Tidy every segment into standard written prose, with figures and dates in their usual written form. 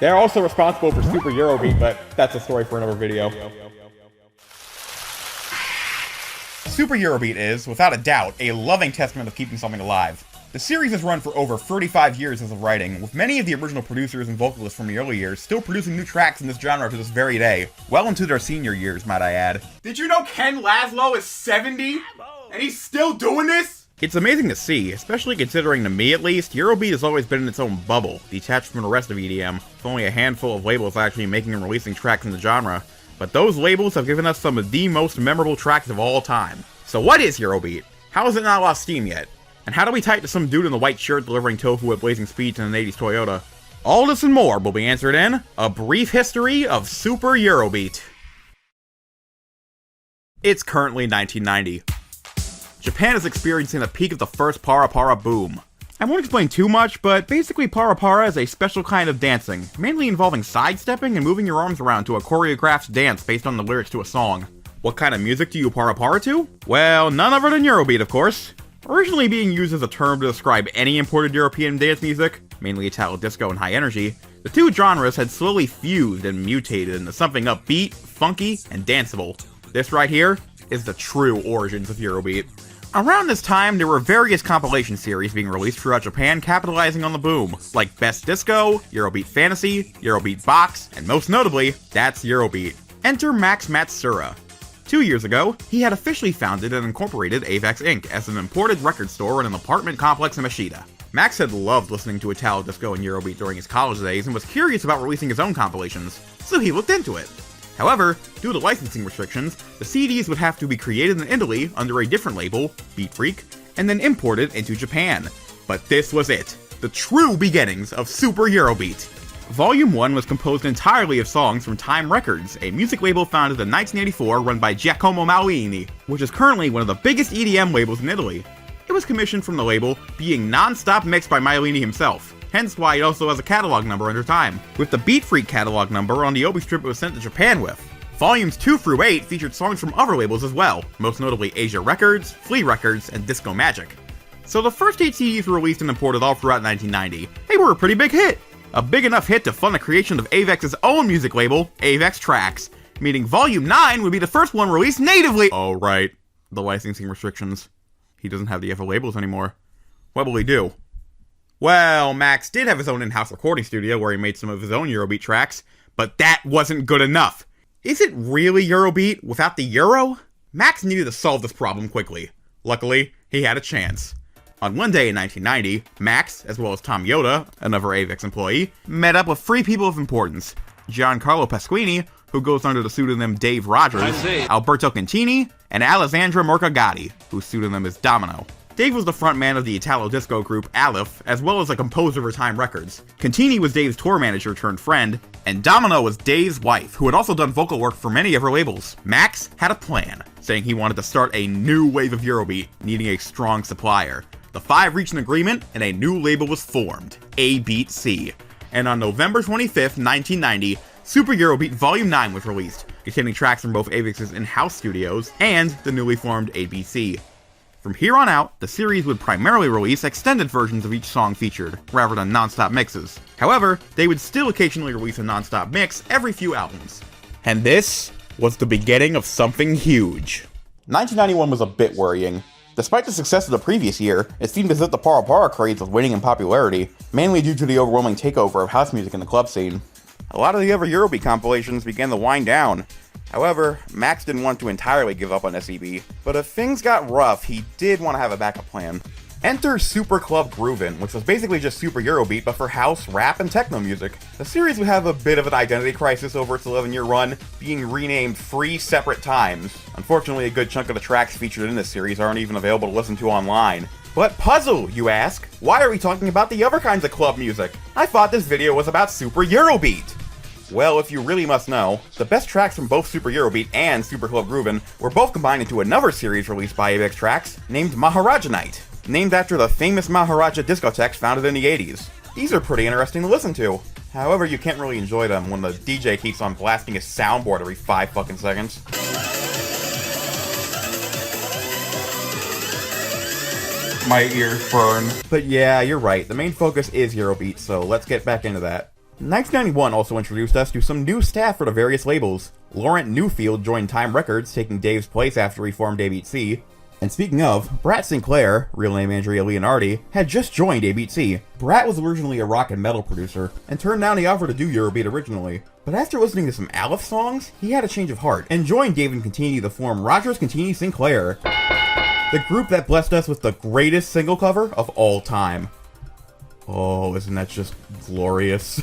They're also responsible for Super Eurobeat, but that's a story for another video. Super Eurobeat is, without a doubt, a loving testament of keeping something alive. The series has run for over 35 years as of writing, with many of the original producers and vocalists from the early years still producing new tracks in this genre to this very day, well into their senior years, might I add. Did you know Ken Laszlo is 70? And he's still doing this? It's amazing to see, especially considering, to me at least, Eurobeat has always been in its own bubble, detached from the rest of EDM, with only a handful of labels actually making and releasing tracks in the genre. But those labels have given us some of the most memorable tracks of all time. So what is Eurobeat? How has it not lost steam yet? And how do we type to some dude in the white shirt delivering tofu at blazing speeds in an 80s Toyota? All this and more will be answered in A Brief History of Super Eurobeat. It's currently 1990. Japan is experiencing the peak of the first para boom. I won't explain too much, but basically para is a special kind of dancing, mainly involving sidestepping and moving your arms around to a choreographed dance based on the lyrics to a song. What kind of music do you para to? Well, none other than Eurobeat, of course. Originally being used as a term to describe any imported European dance music, mainly Italo disco and high energy, the two genres had slowly fused and mutated into something upbeat, funky, and danceable. This right here is the true origins of Eurobeat. Around this time, there were various compilation series being released throughout Japan capitalizing on the boom, like Best Disco, Eurobeat Fantasy, Eurobeat Box, and most notably, That's Eurobeat. Enter Max Matsuura. 2 years ago, he had officially founded and incorporated Avex Inc. as an imported record store in an apartment complex in Mashita. Max had loved listening to Italo disco and Eurobeat during his college days and was curious about releasing his own compilations, so he looked into it. However, due to licensing restrictions, the CDs would have to be created in Italy under a different label, Beat Freak, and then imported into Japan. But this was it, the true beginnings of Super Eurobeat. Volume 1 was composed entirely of songs from Time Records, a music label founded in 1984 run by Giacomo Malini, which is currently one of the biggest EDM labels in Italy. It was commissioned from the label, being non-stop mixed by Malini himself, hence why it also has a catalog number under Time, with the Beat Freak catalog number on the obi strip it was sent to Japan with. Volumes 2 through 8 featured songs from other labels as well, most notably Asia Records, Flea Records, and Disco Magic. So the first 8 CDs were released and imported all throughout 1990. They were a pretty big hit! A big enough hit to fund the creation of Avex's own music label, Avex Trax, meaning Volume 9 would be the first one released natively. Oh right, the licensing restrictions. He doesn't have the other labels anymore. What will he do? Well, Max did have his own in-house recording studio where he made some of his own Eurobeat tracks, but that wasn't good enough. Is it really Eurobeat without the Euro? Max needed to solve this problem quickly. Luckily, he had a chance. On one day in 1990, Max, as well as Tom Yoda, another Avex employee, met up with 3 people of importance: Giancarlo Pasquini, who goes under the pseudonym Dave Rogers, Alberto Cantini, and Alessandra Mercagati, whose pseudonym is Domino. Dave was the frontman of the Italo disco group Aleph, as well as a composer for Time Records. Cantini was Dave's tour manager turned friend, and Domino was Dave's wife, who had also done vocal work for many of her labels. Max had a plan, saying he wanted to start a new wave of Eurobeat, needing a strong supplier. The 5 reached an agreement, and a new label was formed, A-Beat-C. And on November 25th, 1990, Super Eurobeat Volume 9 was released, containing tracks from both Avex's in-house studios and the newly formed ABC. From here on out, the series would primarily release extended versions of each song featured, rather than non-stop mixes. However, they would still occasionally release a non-stop mix every few albums. And this was the beginning of something huge. 1991 was a bit worrying. Despite the success of the previous year, it seemed as if the para craze was waning in popularity, mainly due to the overwhelming takeover of house music in the club scene. A lot of the other Eurobeat compilations began to wind down. However, Max didn't want to entirely give up on SEB, but if things got rough, he did want to have a backup plan. Enter Super Club Groovin', which was basically just Super Eurobeat but for house, rap, and techno music. The series would have a bit of an identity crisis over its 11-year run, being renamed 3 separate times. Unfortunately, a good chunk of the tracks featured in this series aren't even available to listen to online. But puzzle, you ask? Why are we talking about the other kinds of club music? I thought this video was about Super Eurobeat! Well, if you really must know, the best tracks from both Super Eurobeat and Super Club Groovin' were both combined into another series released by Avex Trax, named Maharaja Night, named after the famous Maharaja discotheques founded in the 80s. These are pretty interesting to listen to. However, you can't really enjoy them when the DJ keeps on blasting his soundboard every 5 fucking seconds. My ears burn. But yeah, you're right, the main focus is Eurobeat, so let's get back into that. 1991 also introduced us to some new staff for the various labels. Laurent Newfield joined Time Records, taking Dave's place after he formed ABC. And speaking of, Brat Sinclair, real name Andrea Leonardi, had just joined ABC. Brat was originally a rock and metal producer, and turned down the offer to do Eurobeat originally. But after listening to some Aleph songs, he had a change of heart, and joined Dave and Contini to form Rogers Contini Sinclair, the group that blessed us with the greatest single cover of all time. Oh, isn't that just glorious?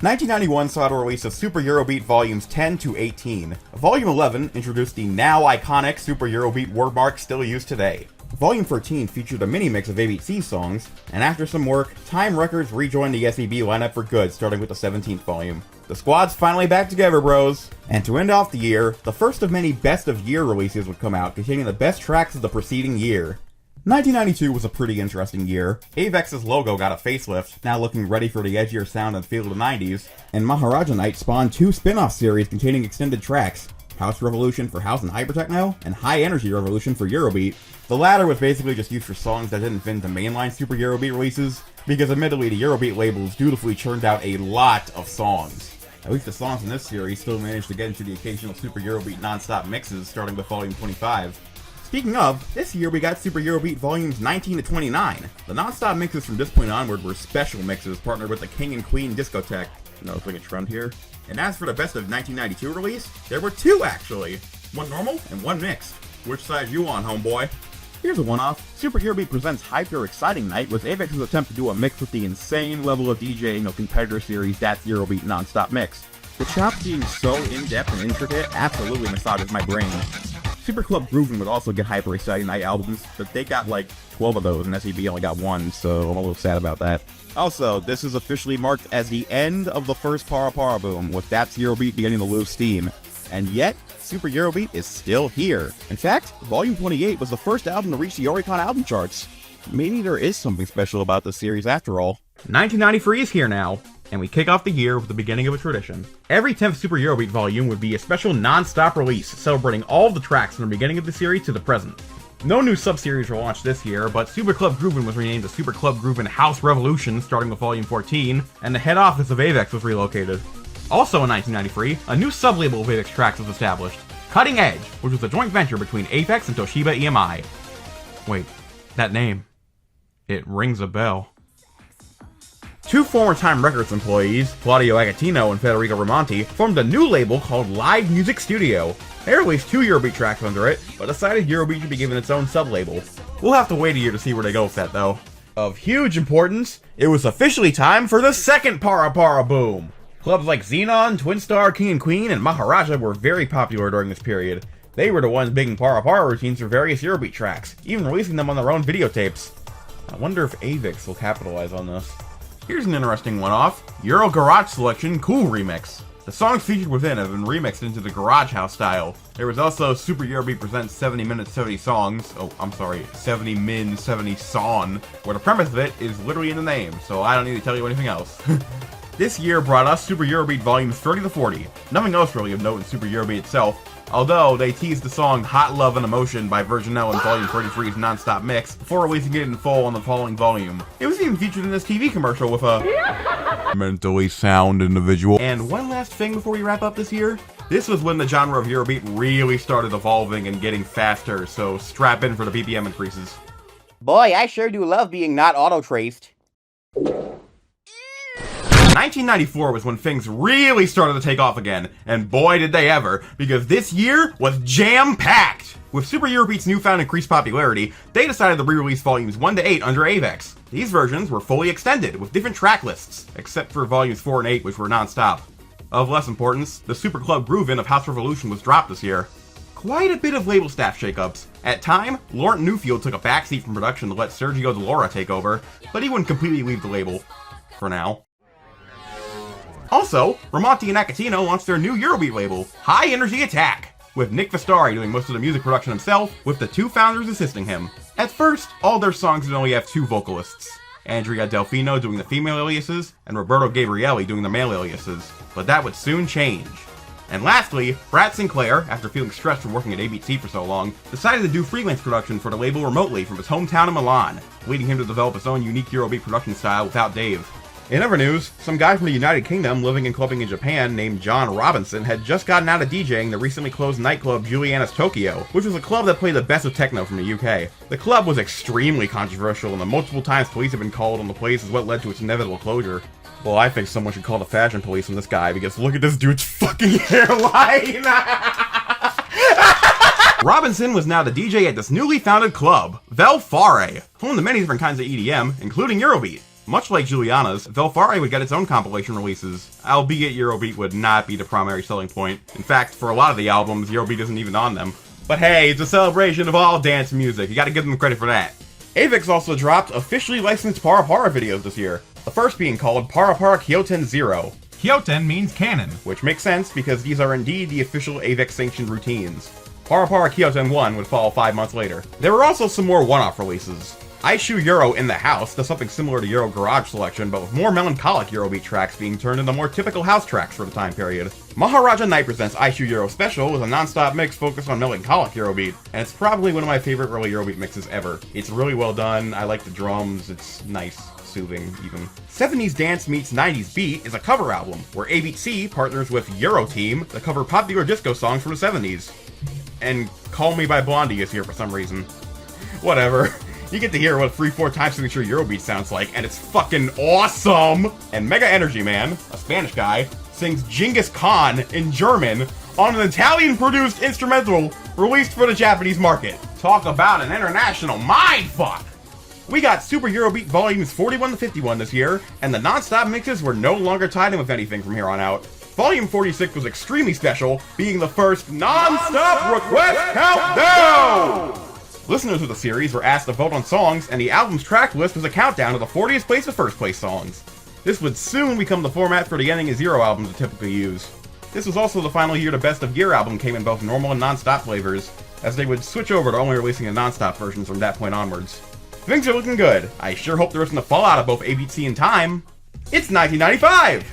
1991 saw the release of Super Eurobeat Volumes 10 to 18. Volume 11 introduced the now iconic Super Eurobeat wordmark still used today. Volume 13 featured a mini-mix of ABC songs, and after some work, Time Records rejoined the SEB lineup for good, starting with the 17th volume. The squad's finally back together, bros! And to end off the year, the first of many best of year releases would come out, containing the best tracks of the preceding year. 1992 was a pretty interesting year. Avex's logo got a facelift, now looking ready for the edgier sound and feel of the 90s, and Maharaja Night spawned two spin-off series containing extended tracks, House Revolution for House and Hypertechno, and High Energy Revolution for Eurobeat. The latter was basically just used for songs that didn't fit into mainline Super Eurobeat releases, because admittedly the Eurobeat labels dutifully churned out a lot of songs. At least the songs in this series still managed to get into the occasional Super Eurobeat non-stop mixes, starting with Volume 25. Speaking of, this year we got Super Eurobeat Volumes 19 to 29. The non-stop mixes from this point onward were special mixes partnered with the King and Queen Discotheque. Notice like a trend here. And as for the best of 1992 release, there were two actually. One normal and one mixed. Which side you on, homeboy? Here's a one-off. Super Eurobeat presents Hyper Exciting Night was Avex's attempt to do a mix with the insane level of DJing of competitor series That's Eurobeat non-stop mix. The chops being so in-depth and intricate absolutely massages my brain. Super Club Groovin' would also get Hyper Exciting Night albums, but they got like 12 of those, and SEB only got one, so I'm a little sad about that. Also, this is officially marked as the end of the first Para Para boom, with That's Eurobeat beginning to lose steam. And yet, Super Eurobeat is still here. In fact, Volume 28 was the first album to reach the Oricon album charts. Maybe there is something special about this series after all. 1993 is here now, and we kick off the year with the beginning of a tradition. Every 10th Super Eurobeat volume would be a special non-stop release, celebrating all of the tracks from the beginning of the series to the present. No new sub-series were launched this year, but Super Club Groovin' was renamed to Super Club Groovin' House Revolution, starting with Volume 14, and the head office of Avex was relocated. Also in 1993, a new sub-label of Avex tracks was established, Cutting Edge, which was a joint venture between Avex and Toshiba EMI. Wait, that name. It rings a bell. Two former Time Records employees, Claudio Agatino and Federico Ramonti, formed a new label called Live Music Studio. They released two Eurobeat tracks under it, but decided Eurobeat should be given its own sub-label. We'll have to wait a year to see where they go with that though. Of huge importance, it was officially time for the second Para Para boom! Clubs like Xenon, Twinstar, King and Queen, and Maharaja were very popular during this period. They were the ones making Para Para routines for various Eurobeat tracks, even releasing them on their own videotapes. I wonder if Avex will capitalize on this. Here's an interesting one-off, Euro Garage Selection Cool Remix. The songs featured within have been remixed into the Garage House style. There was also Super Eurobeat Presents 70 Minutes 70 Songs, 70 Min 70 Song, where the premise of it is literally in the name, so I don't need to tell you anything else. This year brought us Super Eurobeat Volumes 30 to 40. Nothing else really of note in Super Eurobeat itself, although they teased the song Hot Love and Emotion by Virgin L in Volume 33's non-stop mix before releasing it in full on the following volume. It was even featured in this TV commercial with a mentally sound individual. And one last thing before we wrap up this year. This was when the genre of Eurobeat really started evolving and getting faster, so strap in for the BPM increases. Boy, I sure do love being not auto-traced. 1994 was when things really started to take off again, and boy did they ever, because this year was jam-packed! With Super Eurobeat's newfound increased popularity, they decided to re-release volumes 1 to 8 under Avex. These versions were fully extended, with different track lists, except for volumes 4 and 8, which were non-stop. Of less importance, the Super Club Groovin' of House Revolution was dropped this year. Quite a bit of label staff shakeups. At time, Laurent Newfield took a backseat from production to let Sergio Delora take over, but he wouldn't completely leave the label. For now. Also, Ramonti and Agatino launched their new Eurobeat label, High Energy Attack, with Nick Vastari doing most of the music production himself, with the two founders assisting him. At first, all their songs would only have two vocalists, Andrea Delfino doing the female aliases, and Roberto Gabrielli doing the male aliases, but that would soon change. And lastly, Brat Sinclair, after feeling stressed from working at ABC for so long, decided to do freelance production for the label remotely from his hometown in Milan, leading him to develop his own unique Eurobeat production style without Dave. In other news, some guy from the United Kingdom living and clubbing in Japan named John Robinson had just gotten out of DJing the recently closed nightclub Juliana's Tokyo, which was a club that played the best of techno from the UK. The club was extremely controversial, and the multiple times police have been called on the place is what led to its inevitable closure. Well, I think someone should call the fashion police on this guy, because look at this dude's fucking hairline! Robinson was now the DJ at this newly founded club, Velfare, home to many different kinds of EDM, including Eurobeat. Much like Juliana's, Velfare would get its own compilation releases, albeit Eurobeat would not be the primary selling point. In fact, for a lot of the albums, Eurobeat isn't even on them. But hey, it's a celebration of all dance music, you gotta give them credit for that. Avex also dropped officially licensed Para Para videos this year, the first being called Para Para Kyoten 0. Kyoten means canon, which makes sense because these are indeed the official Avex sanctioned routines. Para Para Kyoten 1 would follow 5 months later. There were also some more one-off releases. I Shoe Euro in the House does something similar to Euro Garage Selection, but with more melancholic Eurobeat tracks being turned into more typical house tracks for the time period. Maharaja Night presents I Shoe Euro Special with a non-stop mix focused on melancholic Eurobeat, and it's probably one of my favorite early Eurobeat mixes ever. It's really well done, I like the drums, it's nice, soothing, even. 70s Dance Meets 90s Beat is a cover album, where ABC partners with Euro Team to cover popular disco songs from the 70s. And Call Me by Blondie is here for some reason. Whatever. You get to hear what 3/4 time signature Eurobeat sounds like, and it's fucking awesome! And Mega Energy Man, a Spanish guy, sings Genghis Khan in German on an Italian-produced instrumental released for the Japanese market. Talk about an international mindfuck! We got Super Eurobeat volumes 41 to 51 this year, and the non-stop mixes were no longer tied in with anything from here on out. Volume 46 was extremely special, being the first non-stop request countdown! Listeners of the series were asked to vote on songs, and the album's track list was a countdown of the 40th place to first place songs. This would soon become the format for the Ending is Zero albums to typically use. This was also the final year the Best of Year album came in both normal and non-stop flavors, as they would switch over to only releasing the non-stop versions from that point onwards. Things are looking good. I sure hope there isn't a fallout of both ABC and Time. It's 1995!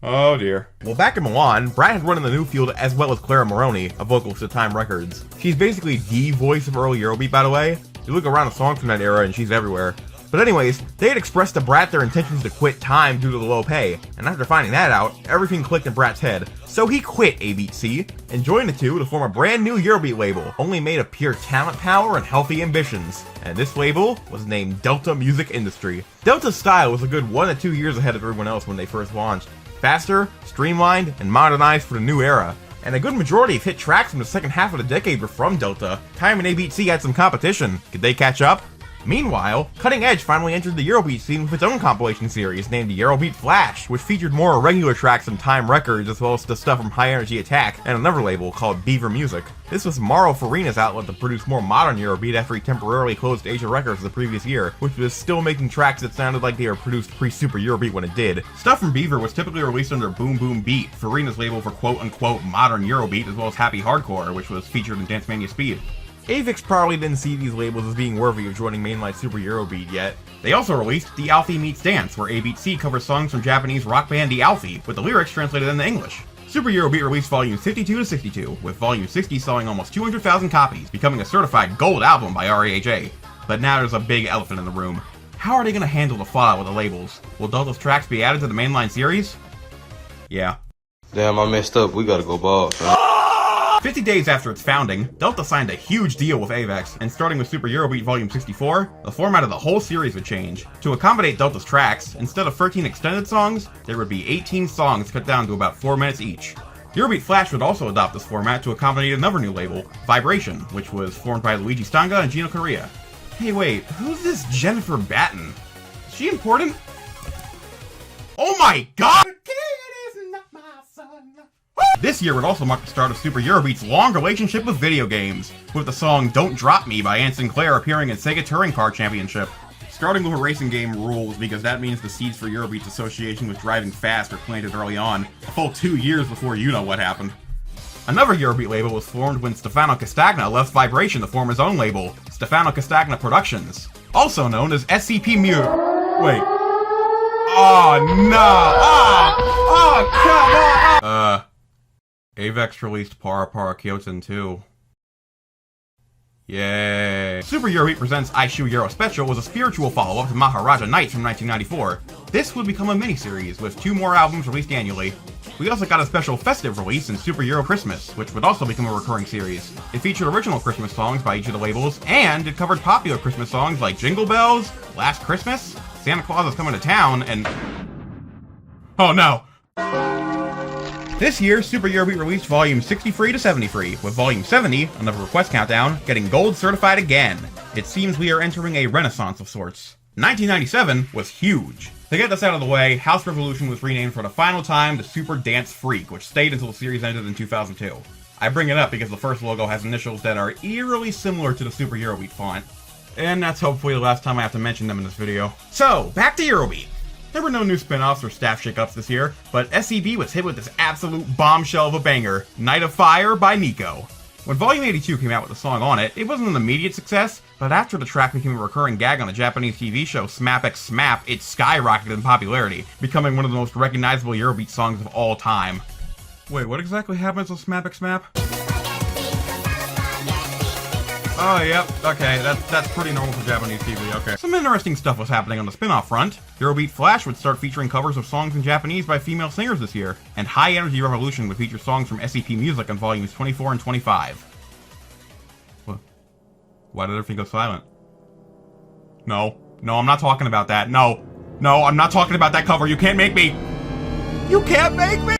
Oh dear. Well, back in Milan, Brat had run in the new field as well as Clara Moroni, a vocalist at Time Records. She's basically the voice of early Eurobeat, by the way. You look around the songs from that era and she's everywhere. But anyways, they had expressed to Brat their intentions to quit Time due to the low pay, and after finding that out, everything clicked in Brat's head. So he quit ABC, and joined the two to form a brand new Eurobeat label, only made of pure talent power and healthy ambitions. And this label was named Delta Music Industry. Delta's style was a good 1 to 2 years ahead of everyone else when they first launched. Faster, streamlined, and modernized for the new era. And a good majority of hit tracks from the second half of the decade were from Delta. Time and ABC had some competition. Could they catch up? Meanwhile, Cutting Edge finally entered the Eurobeat scene with its own compilation series named Eurobeat Flash, which featured more irregular tracks from Time Records as well as the stuff from High Energy Attack and another label called Beaver Music. This was Mauro Farina's outlet to produce more modern Eurobeat after he temporarily closed Asia Records the previous year, which was still making tracks that sounded like they were produced pre-Super Eurobeat when it did. Stuff from Beaver was typically released under Boom Boom Beat, Farina's label for quote-unquote modern Eurobeat, as well as Happy Hardcore, which was featured in Dance Mania Speed. Avex probably didn't see these labels as being worthy of joining mainline Super Eurobeat yet. They also released The Alfie Meets Dance, where ABC covers songs from Japanese rock band The Alfie, with the lyrics translated into English. Super Eurobeat released volumes 52 to 62, with volume 60 selling almost 200,000 copies, becoming a certified gold album by RAHA. But now there's a big elephant in the room. How are they gonna handle the fallout with the labels? Will Delta's tracks be added to the mainline series? Yeah. Damn, I messed up. We gotta go ball, son. 50 days after its founding, Delta signed a huge deal with Avex, and starting with Super Eurobeat Volume 64, the format of the whole series would change. To accommodate Delta's tracks, instead of 13 extended songs, there would be 18 songs cut down to about 4 minutes each. Eurobeat Flash would also adopt this format to accommodate another new label, Vibration, which was formed by Luigi Stanga and Gino Correa. Hey wait, who's this Jennifer Batten? Is she important? Oh my god! This year would also mark the start of Super Eurobeat's long relationship with video games, with the song Don't Drop Me by Ann Sinclair appearing in Sega Touring Car Championship. Starting with a racing game rules because that means the seeds for Eurobeat's association with driving fast are planted early on, a full 2 years before you know what happened. Another Eurobeat label was formed when Stefano Castagna left Vibration to form his own label, Stefano Castagna Productions, also known as SCP Wait. Oh no! Oh, come on! Avex released Para Para Kyoten 2. Yay. Super Eurobeat presents Aishu Euro Special was a spiritual follow-up to Maharaja Nights from 1994. This would become a mini-series, with 2 more albums released annually. We also got a special festive release in Super Euro Christmas, which would also become a recurring series. It featured original Christmas songs by each of the labels, and it covered popular Christmas songs like Jingle Bells, Last Christmas, Santa Claus is Coming to Town, and... oh no! This year, Super Eurobeat released Volume 63 to 73, with Volume 70, another request countdown, getting gold certified again. It seems we are entering a renaissance of sorts. 1997 was huge. To get this out of the way, House Revolution was renamed for the final time to Super Dance Freak, which stayed until the series ended in 2002. I bring it up because the first logo has initials that are eerily similar to the Super Eurobeat font. And that's hopefully the last time I have to mention them in this video. So, back to Eurobeat. There were no new spin-offs or staff shakeups this year, but SEB was hit with this absolute bombshell of a banger, Night of Fire by Nico. When Volume 82 came out with a song on it, it wasn't an immediate success, but after the track became a recurring gag on the Japanese TV show SMAP X SMAP, it skyrocketed in popularity, becoming one of the most recognizable Eurobeat songs of all time. Wait, what exactly happens with SMAP X SMAP? Oh, yep, okay, that's pretty normal for Japanese TV, okay. Some interesting stuff was happening on the spin-off front. Eurobeat Flash would start featuring covers of songs in Japanese by female singers this year, and High Energy Revolution would feature songs from SEB Music on volumes 24 and 25. What? Why did everything go silent? No, I'm not talking about that, no, I'm not talking about that cover, you can't make me! You can't make me!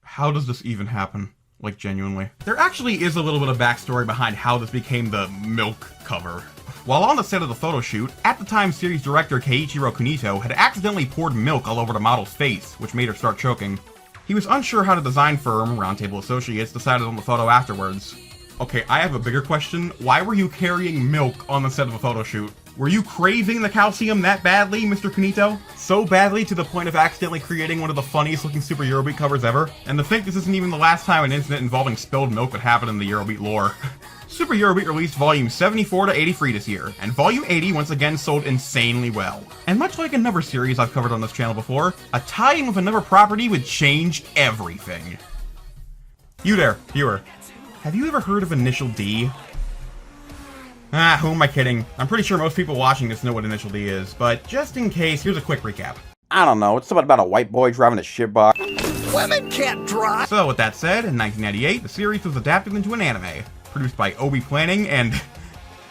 How does this even happen? Like, genuinely. There actually is a little bit of backstory behind how this became the milk cover. While on the set of the photo shoot, at the time series director Keiichiro Kunito had accidentally poured milk all over the model's face, which made her start choking. He was unsure how the design firm, Roundtable Associates, decided on the photo afterwards. Okay, I have a bigger question. Why were you carrying milk on the set of a photo shoot? Were you craving the calcium that badly, Mr. Kunito? So badly to the point of accidentally creating one of the funniest looking Super Eurobeat covers ever? And to think this isn't even the last time an incident involving spilled milk would happen in the Eurobeat lore. Super Eurobeat released Volume 74 to 83 this year, and Volume 80 once again sold insanely well. And much like another series I've covered on this channel before, a tie-in with another property would change everything. You there, viewer. Have you ever heard of Initial D? Ah, who am I kidding? I'm pretty sure most people watching this know what Initial D is, but just in case, here's a quick recap. I don't know, it's something about a white boy driving a shitbox. Women can't drive! So with that said, in 1998, the series was adapted into an anime, produced by Obi Planning and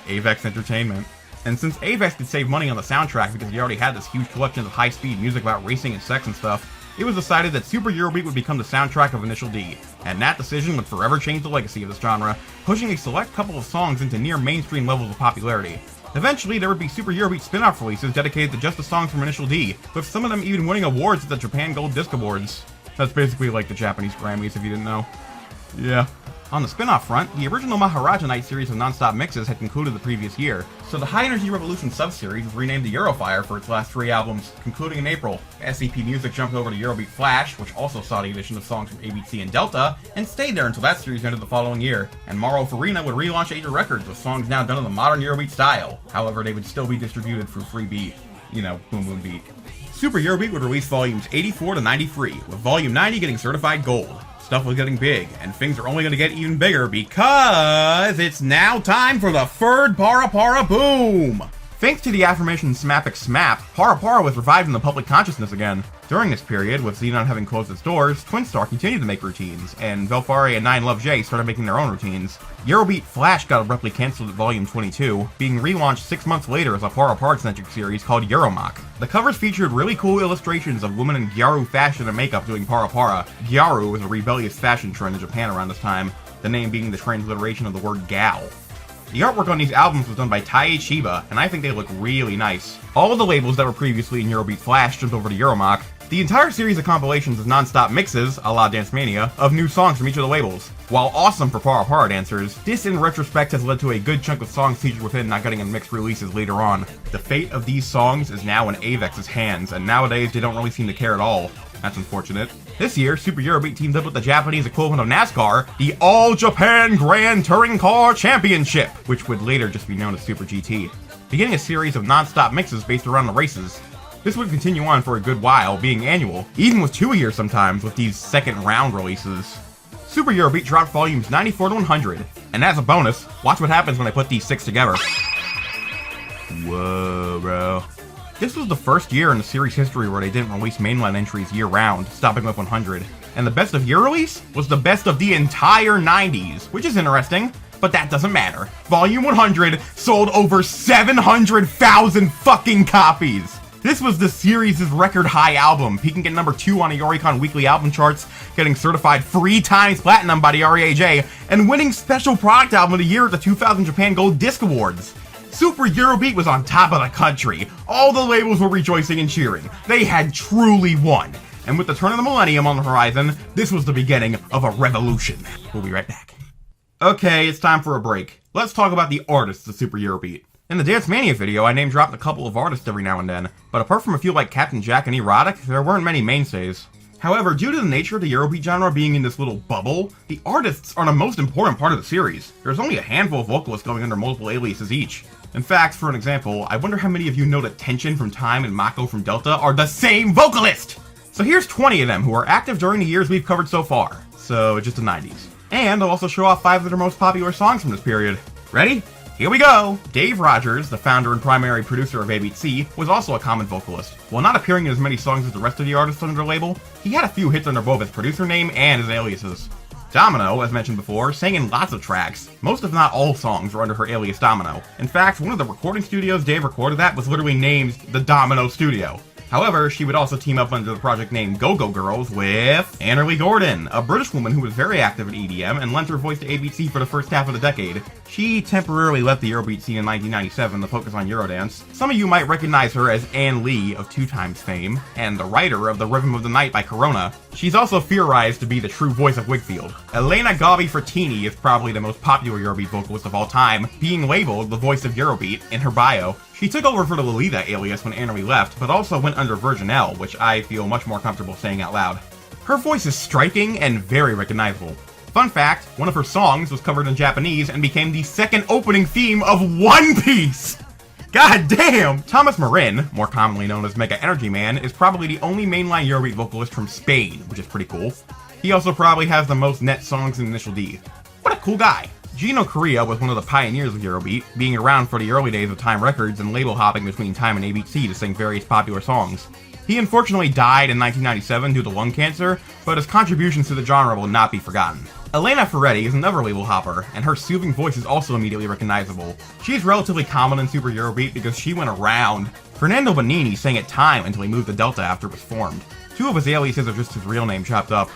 Avex Entertainment. And since Avex could save money on the soundtrack because he already had this huge collection of high-speed music about racing and sex and stuff, it was decided that Super Eurobeat would become the soundtrack of Initial D, and that decision would forever change the legacy of this genre, pushing a select couple of songs into near mainstream levels of popularity. Eventually, there would be Super Eurobeat spin-off releases dedicated to just the songs from Initial D, with some of them even winning awards at the Japan Gold Disc Awards. That's basically like the Japanese Grammys, if you didn't know. Yeah. On the spin-off front, the original Maharaja Night series of non-stop mixes had concluded the previous year, so the High Energy Revolution sub-series was renamed to Eurofire for its last 3 albums, concluding in April. SEB Music jumped over to Eurobeat Flash, which also saw the addition of songs from ABC and Delta, and stayed there until that series ended the following year. And Mauro Farina would relaunch Asia Records with songs now done in the modern Eurobeat style. However, they would still be distributed through Free Beat. You know, Boom Boom Beat. Super Eurobeat would release volumes 84 to 93, with volume 90 getting certified gold. Stuff was getting big, and things are only going to get even bigger because it's now time for the third Para Para boom! Thanks to the aforementioned SMAP X SMAP, Para Para was revived in the public consciousness again. During this period, with Xenon having closed its doors, Twinstar continued to make routines, and Velfari and 9LoveJ started making their own routines. Eurobeat Flash got abruptly cancelled at Volume 22, being relaunched 6 months later as a Para Para-centric series called Euromock. The covers featured really cool illustrations of women in Gyaru fashion and makeup doing Para Para. Gyaru was a rebellious fashion trend in Japan around this time, the name being the transliteration of the word gal. The artwork on these albums was done by Tae Chiba, and I think they look really nice. All of the labels that were previously in Eurobeat Flash jumped over to Euromock. The entire series of compilations is non-stop mixes, a la Dance Mania, of new songs from each of the labels. While awesome for Para Para dancers, this in retrospect has led to a good chunk of songs featured within not getting in mixed releases later on. The fate of these songs is now in Avex's hands, and nowadays they don't really seem to care at all. That's unfortunate. This year, Super Eurobeat teamed up with the Japanese equivalent of NASCAR, the All Japan Grand Touring Car Championship, which would later just be known as Super GT, beginning a series of non-stop mixes based around the races. This would continue on for a good while, being annual, even with 2 a year sometimes with these second round releases. Super Eurobeat dropped volumes 94 to 100, and as a bonus, watch what happens when I put these 6 together. Whoa, bro. This was the first year in the series history where they didn't release mainline entries year-round, stopping with 100. And the best of year release was the best of the entire 90s, which is interesting, but that doesn't matter. Volume 100 sold over 700,000 fucking copies! This was the series' record high album, peaking at number 2 on the Oricon weekly album charts, getting certified 3 times platinum by the REAJ, and winning Special Product Album of the Year at the 2000 Japan Gold Disc Awards. Super Eurobeat was on top of the country. All the labels were rejoicing and cheering. They had truly won. And with the turn of the millennium on the horizon, this was the beginning of a revolution. We'll be right back. Okay, it's time for a break. Let's talk about the artists of Super Eurobeat. In the Dance Mania video, I name-dropped a couple of artists every now and then, but apart from a few like Captain Jack and Erotic, there weren't many mainstays. However, due to the nature of the Eurobeat genre being in this little bubble, the artists are the most important part of the series. There's only a handful of vocalists going under multiple aliases each. In fact, for an example, I wonder how many of you know that Tension from Time and Mako from Delta are the same vocalist! So here's 20 of them who are active during the years we've covered so far. So, just the 90s. And I'll also show off 5 of their most popular songs from this period. Ready? Here we go! Dave Rogers, the founder and primary producer of ABC, was also a common vocalist. While not appearing in as many songs as the rest of the artists under the label, he had a few hits under both his producer name and his aliases. Domino, as mentioned before, sang in lots of tracks. Most if not all songs were under her alias Domino. In fact, one of the recording studios Dave recorded at was literally named the Domino Studio. However, she would also team up under the project name Go-Go Girls with Annerly Gordon, a British woman who was very active in EDM and lent her voice to ABC for the first half of the decade. She temporarily left the Eurobeat scene in 1997 to focus on Eurodance. Some of you might recognize her as Ann Lee of 2Times fame, and the writer of The Rhythm of the Night by Corona. She's also theorized to be the true voice of Wigfield. Elena Gabi Frattini is probably the most popular Eurobeat vocalist of all time, being labeled the voice of Eurobeat in her bio. She took over for the Lolita alias when Annerly left, but also went under Virgin L, which I feel much more comfortable saying out loud. Her voice is striking and very recognizable. Fun fact, one of her songs was covered in Japanese and became the second opening theme of One Piece! God damn! Thomas Marin, more commonly known as Mega Energy Man, is probably the only mainline Eurobeat vocalist from Spain, which is pretty cool. He also probably has the most net songs in Initial D. What a cool guy! Gino Correa was one of the pioneers of Eurobeat, being around for the early days of Time Records and label hopping between Time and ABC to sing various popular songs. He unfortunately died in 1997 due to lung cancer, but his contributions to the genre will not be forgotten. Elena Ferretti is another label hopper, and her soothing voice is also immediately recognizable. She's relatively common in Super Eurobeat because she went around. Fernando Bonini sang at Time until he moved to Delta after it was formed. 2 of his aliases are just his real name chopped up.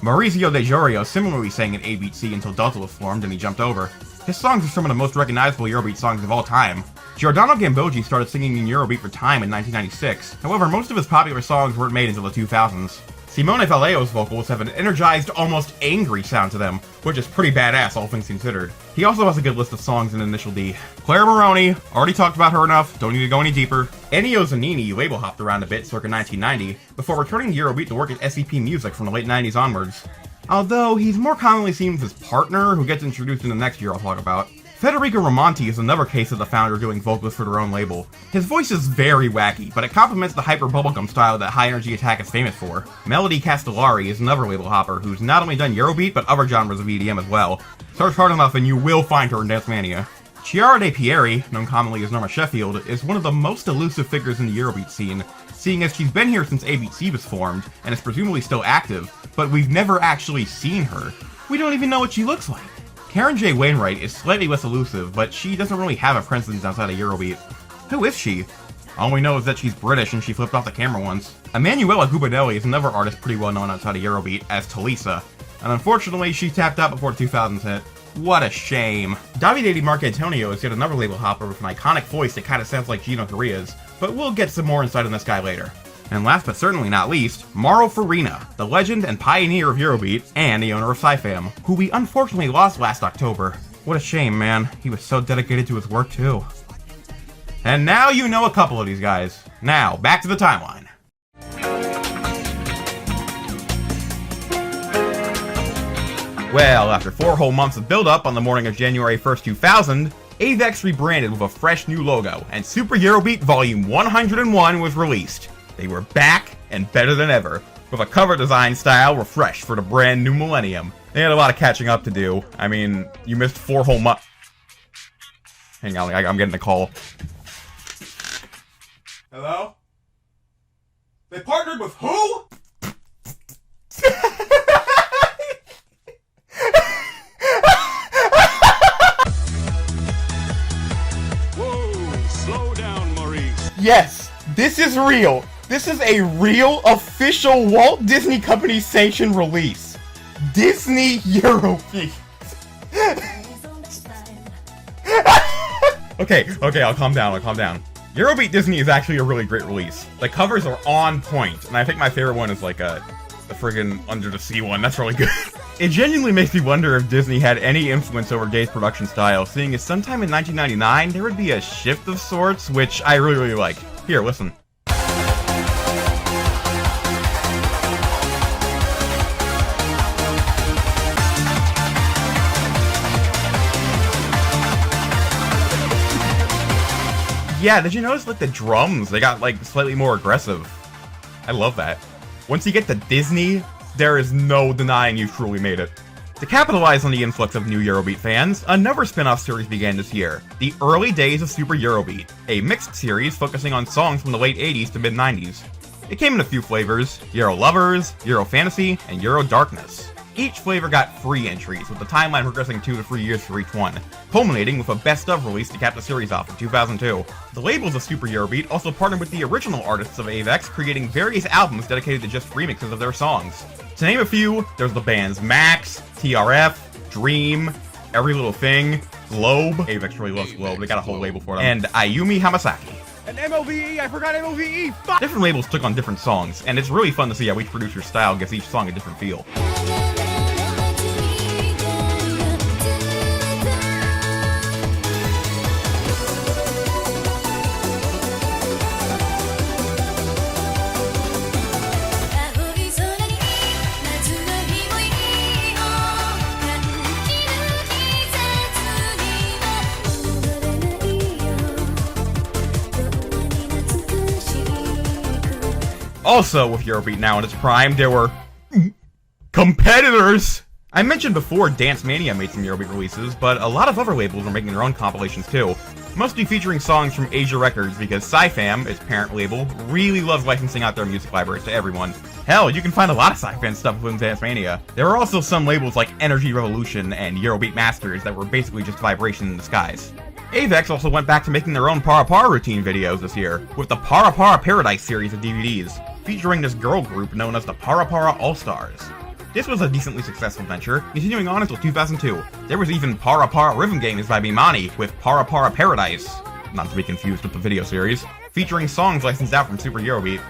Mauricio De Jorio similarly sang at ABC until Delta was formed and he jumped over. His songs are some of the most recognizable Eurobeat songs of all time. Giordano Gambogi started singing in Eurobeat for Time in 1996, however most of his popular songs weren't made until the 2000s. Simone Vallejo's vocals have an energized, almost angry sound to them, which is pretty badass all things considered. He also has a good list of songs in Initial D. Claire Maroney, already talked about her enough, don't need to go any deeper. Ennio Zanini label hopped around a bit circa 1990, before returning to Eurobeat to work at SEB Music from the late 90s onwards. Although, he's more commonly seen with his partner, who gets introduced in the next year I'll talk about. Federico Ramonti is another case of the founder doing vocals for their own label. His voice is very wacky, but it complements the hyper bubblegum style that High Energy Attack is famous for. Melody Castellari is another label hopper who's not only done Eurobeat, but other genres of EDM as well. Search hard enough and you will find her in Dance Mania. Chiara De Pieri, known commonly as Norma Sheffield, is one of the most elusive figures in the Eurobeat scene, seeing as she's been here since ABC was formed, and is presumably still active, but we've never actually seen her. We don't even know what she looks like. Karen J. Wainwright is slightly less elusive, but she doesn't really have a presence outside of Eurobeat. Who is she? All we know is that she's British and she flipped off the camera once. Emanuela Gubinelli is another artist pretty well known outside of Eurobeat as Talisa, and unfortunately she tapped out before the 2000s hit. What a shame. Davide Di Marcantonio is yet another label hopper with an iconic voice that kinda sounds like Gino Correa's, but we'll get some more insight on this guy later. And last but certainly not least, Mauro Farina, the legend and pioneer of Eurobeat, and the owner of SciFam, who we unfortunately lost last October. What a shame, man. He was so dedicated to his work too. And now you know a couple of these guys. Now, back to the timeline. Well, after 4 whole months of build-up on the morning of January 1st, 2000, Avex rebranded with a fresh new logo, and Super Eurobeat Volume 101 was released. They were back and better than ever, with a cover design style refreshed for the brand new Millenium. They had a lot of catching up to do. I mean, you missed 4 whole months. Hang on, I'm getting a call. Hello? They partnered with who? Whoa, slow down, Maurice. Yes, this is real. This is a real, official Walt Disney Company sanctioned release. Disney Eurobeat. Okay, I'll calm down, Eurobeat Disney is actually a really great release. The covers are on point, and I think my favorite one is like the friggin' Under the Sea one. That's really good. It genuinely makes me wonder if Disney had any influence over Day's production style, seeing as sometime in 1999 there would be a shift of sorts, which I really like. Here, listen. Yeah, did you notice, like, the drums? They got, like, slightly more aggressive. I love that. Once you get to Disney, there is no denying you've truly made it. To capitalize on the influx of new Eurobeat fans, another spin-off series began this year, The Early Days of Super Eurobeat, a mixed series focusing on songs from the late 80s to mid-90s. It came in a few flavors: Euro Lovers, Euro Fantasy, and Euro Darkness. Each flavor got 3 entries, with the timeline progressing 2 to 3 years for each one, culminating with a best-of release to cap the series off in 2002. The labels of Super Eurobeat also partnered with the original artists of AVEX, creating various albums dedicated to just remixes of their songs. To name a few, there's the bands Max, TRF, Dream, Every Little Thing, Globe. AVEX really loves Globe, they got a whole label for them. And Ayumi Hamasaki. And MOVE, I forgot MOVE! Fuck! Different labels took on different songs, and it's really fun to see how each producer's style gives each song a different feel. Also, with Eurobeat now in its prime, there were competitors! I mentioned before Dance Mania made some Eurobeat releases, but a lot of other labels are making their own compilations too, mostly featuring songs from Asia Records because Sci-Fam, its parent label, really loves licensing out their music libraries to everyone. Hell, you can find a lot of Sci-Fam stuff within Dance Mania. There are also some labels like Energy Revolution and Eurobeat Masters that were basically just vibration in the skies. AVEX also went back to making their own Para Para routine videos this year, with the Para Para Paradise series of DVDs, featuring this girl group known as the Para Para All-Stars. This was a decently successful venture, continuing on until 2002. There was even Para Para Rhythm Games by Bimani, with Para Para Paradise, not to be confused with the video series, featuring songs licensed out from Super Eurobeat.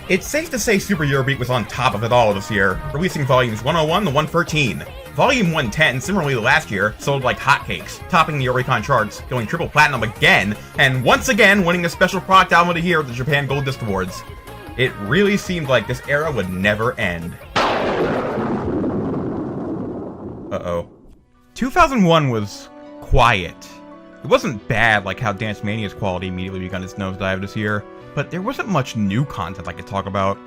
It's safe to say Super Eurobeat was on top of it all this year, releasing volumes 101 to 113. Volume 110, similarly last year, sold like hotcakes, topping the Oricon charts, going triple platinum again, and once again winning the Special Product Album of the Year at the Japan Gold Disc Awards. It really seemed like this era would never end. Uh-oh. 2001 was quiet. It wasn't bad like how Dance Mania's quality immediately begun its nosedive this year, but there wasn't much new content I could talk about.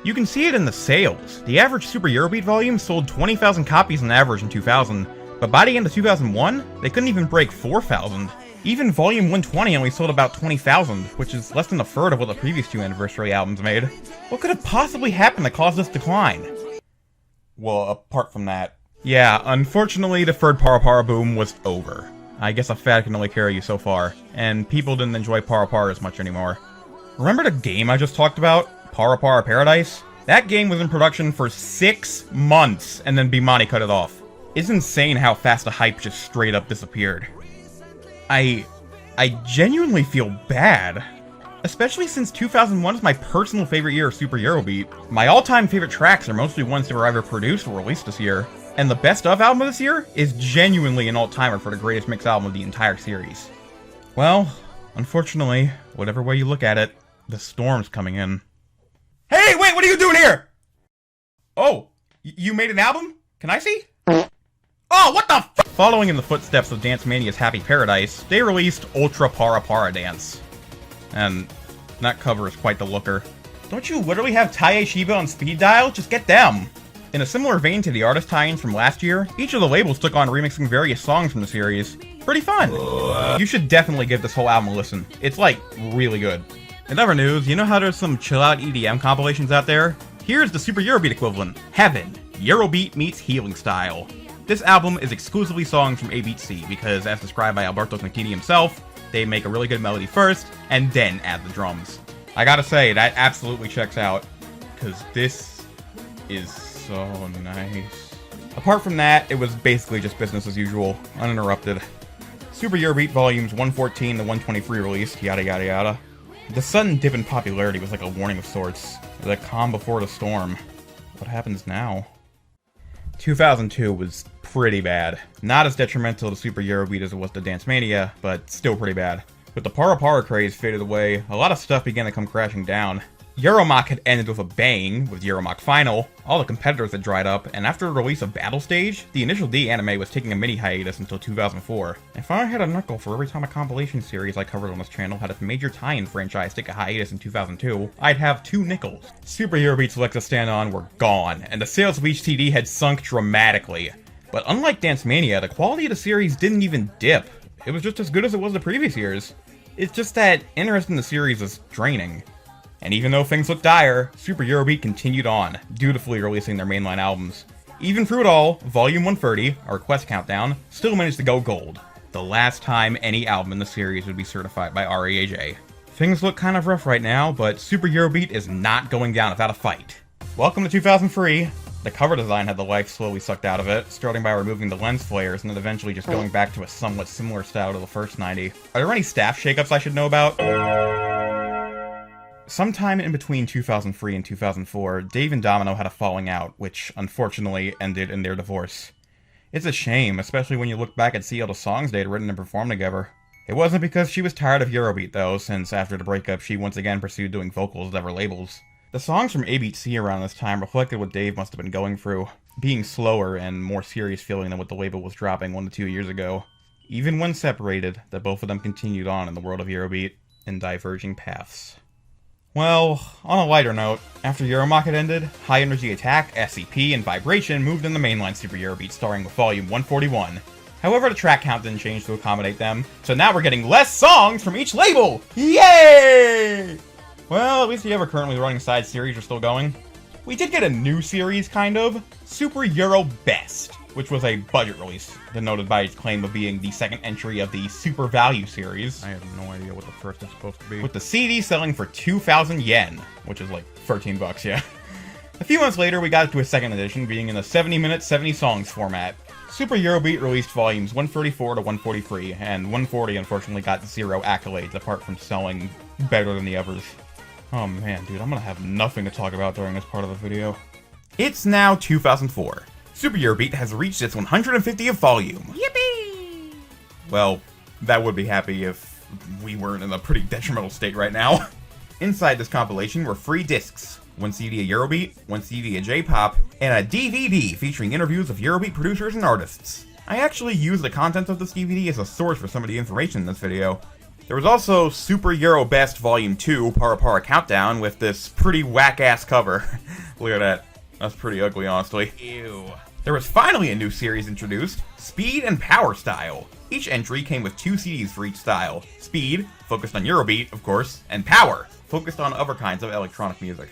You can see it in the sales. The average Super Eurobeat volume sold 20,000 copies on average in 2000, but by the end of 2001, they couldn't even break 4,000. Even Volume 120 only sold about 20,000, which is less than a third of what the previous 2 anniversary albums made. What could have possibly happened to cause this decline? Well, apart from that. Yeah, unfortunately the third Para Para boom was over. I guess a fad can only carry you so far, and people didn't enjoy Para Para as much anymore. Remember the game I just talked about? Para Para Paradise? That game was in production for 6 months, and then Bimani cut it off. It's insane how fast the hype just straight up disappeared. I genuinely feel bad. Especially since 2001 is my personal favorite year of Super Eurobeat. My all-time favorite tracks are mostly ones that were either produced or released this year. And the Best Of album of this year is genuinely an all-timer for the greatest mix album of the entire series. Well, unfortunately, whatever way you look at it, the storm's coming in. Hey, wait, what are you doing here? Oh, you made an album? Can I see? Oh, what the f- Following in the footsteps of Dance Mania's Happy Paradise, they released Ultra Para Para Dance. And that cover is quite the looker. Don't you literally have Taie Shiba on speed dial? Just get them! In a similar vein to the artist tie-ins from last year, each of the labels took on remixing various songs from the series. Pretty fun! You should definitely give this whole album a listen. It's like, really good. In other news, you know how there's some chill-out EDM compilations out there? Here's the Super Eurobeat equivalent, Heaven, Eurobeat meets Healing Style. This album is exclusively songs from ABC because, as described by Alberto Cantini himself, they make a really good melody first, and then add the drums. I gotta say, that absolutely checks out, because this is so nice. Apart from that, it was basically just business as usual, uninterrupted. Super Eurobeat volumes 114 to 123 released, yada yada yada. The sudden dip in popularity was like a warning of sorts. The calm before the storm. What happens now? 2002 was pretty bad. Not as detrimental to Super Eurobeat as it was to Dance Mania, but still pretty bad. With the Para Para craze faded away, a lot of stuff began to come crashing down. Euromock had ended with a bang, with Euromock Final, all the competitors had dried up, and after the release of Battle Stage, the Initial D anime was taking a mini hiatus until 2004. If I had a nickel for every time a compilation series I covered on this channel had its major tie-in franchise take a hiatus in 2002, I'd have 2 nickels. Super Eurobeat's Alexa Stand On were gone, and the sales of each TD had sunk dramatically. But unlike Dance Mania, the quality of the series didn't even dip. It was just as good as it was the previous years. It's just that interest in the series is draining. And even though things looked dire, Super Eurobeat continued on, dutifully releasing their mainline albums. Even through it all, Volume 130, our Request Countdown, still managed to go gold, the last time any album in the series would be certified by REAJ. Things look kind of rough right now, but Super Eurobeat is not going down without a fight. Welcome to 2003. The cover design had the life slowly sucked out of it, starting by removing the lens flares and then eventually just going back to a somewhat similar style to the first 90. Are there any staff shakeups I should know about? Sometime in between 2003 and 2004, Dave and Domino had a falling out, which unfortunately ended in their divorce. It's a shame, especially when you look back and see all the songs they'd written and performed together. It wasn't because she was tired of Eurobeat though, since after the breakup she once again pursued doing vocals at other labels. The songs from ABC around this time reflected what Dave must have been going through, being slower and more serious feeling than what the label was dropping 1 to 2 years ago. Even when separated, the both of them continued on in the world of Eurobeat, in diverging paths. Well, on a lighter note, after Euromock had ended, High Energy Attack, SCP, and Vibration moved in the mainline Super Eurobeat, starting with Volume 141. However, the track count didn't change to accommodate them, so now we're getting less songs from each label! Yay! Well, at least the ever currently running side series are still going. We did get a new series, kind of, Super Euro Best, which was a budget release, denoted by its claim of being the second entry of the Super Value series. I have no idea what the first is supposed to be. With the CD selling for 2,000 yen, which is like 13 bucks, yeah. A few months later, we got it to a second edition, being in the 70-minute, 70 songs format. Super Eurobeat released volumes 134 to 143, and 140 unfortunately got 0 accolades apart from selling better than the others. Oh man, dude, I'm gonna have nothing to talk about during this part of the video. It's now 2004. Super Eurobeat has reached its 150th volume. Yippee! Well, that would be happy if we weren't in a pretty detrimental state right now. Inside this compilation were 3 discs, 1 CD of Eurobeat, 1 CD of J-pop, and a DVD featuring interviews of Eurobeat producers and artists. I actually used the content of this DVD as a source for some of the information in this video. There was also Super Euro Best Volume 2, Para Para Countdown, with this pretty whack-ass cover. Look at that. That's pretty ugly, honestly. Ew. There was finally a new series introduced, Speed and Power Style. Each entry came with 2 CDs for each style. Speed, focused on Eurobeat, of course, and Power, focused on other kinds of electronic music.